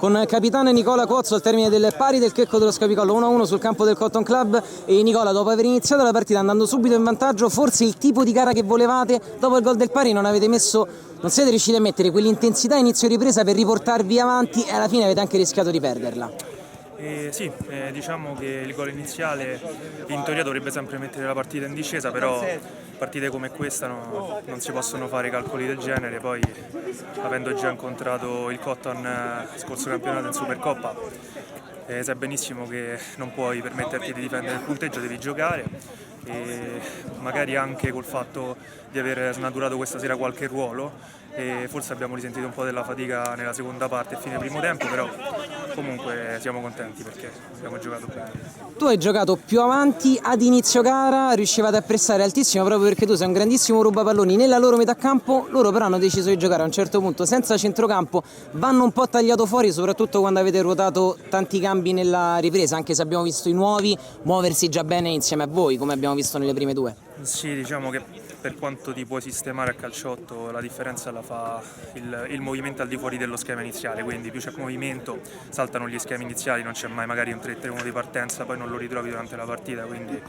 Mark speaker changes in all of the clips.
Speaker 1: con capitano Nicola Cozzo al termine del pari del Checco dello Scapicollo 1-1 sul campo del Cotton Club. E Nicola, dopo aver iniziato la partita andando subito in vantaggio, forse il tipo di gara che volevate, dopo il gol del pari non siete riusciti a mettere quell'intensità inizio ripresa per riportarvi avanti e alla fine avete anche rischiato di perderla.
Speaker 2: Sì, diciamo che il gol iniziale in teoria dovrebbe sempre mettere la partita in discesa, però partite come questa non si possono fare calcoli del genere. Poi, avendo già incontrato il Cotton scorso campionato in Supercoppa, sai benissimo che non puoi permetterti di difendere il punteggio, devi giocare, e magari anche col fatto di aver snaturato questa sera qualche ruolo, e forse abbiamo risentito un po' della fatica nella seconda parte e fine primo tempo, però comunque siamo contenti perché abbiamo giocato bene.
Speaker 1: Tu hai giocato più avanti ad inizio gara, riuscivate a pressare altissimo proprio perché tu sei un grandissimo rubapalloni nella loro metà campo. Loro però hanno deciso di giocare a un certo punto senza centrocampo, vanno un po' tagliato fuori, soprattutto quando avete ruotato tanti cambi nella ripresa, anche se abbiamo visto i nuovi muoversi già bene insieme a voi, come abbiamo visto nelle prime due.
Speaker 2: Sì, diciamo che per quanto ti puoi sistemare a calciotto, la differenza la fa il movimento al di fuori dello schema iniziale, quindi più c'è movimento, saltano gli schemi iniziali, non c'è mai magari un 3-3-1 di partenza, poi non lo ritrovi durante la partita, quindi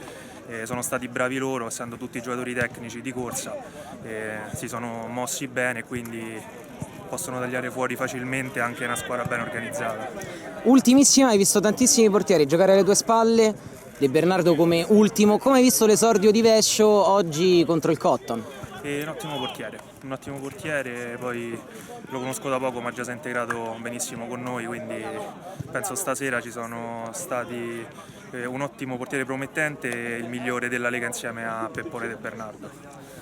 Speaker 2: sono stati bravi loro, essendo tutti giocatori tecnici di corsa, si sono mossi bene, quindi possono tagliare fuori facilmente anche una squadra ben organizzata.
Speaker 1: Ultimissima, hai visto tantissimi portieri giocare alle tue spalle, De Bernardo come ultimo. Come hai visto l'esordio di Vescio oggi contro il Cotton?
Speaker 2: È un ottimo portiere, poi lo conosco da poco ma già si è integrato benissimo con noi, quindi penso stasera ci sono stati un ottimo portiere promettente e il migliore della Lega insieme a Peppone De Bernardo.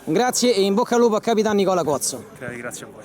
Speaker 1: Grazie e in bocca al lupo a capitano Nicola Cozzo.
Speaker 2: Grazie a voi.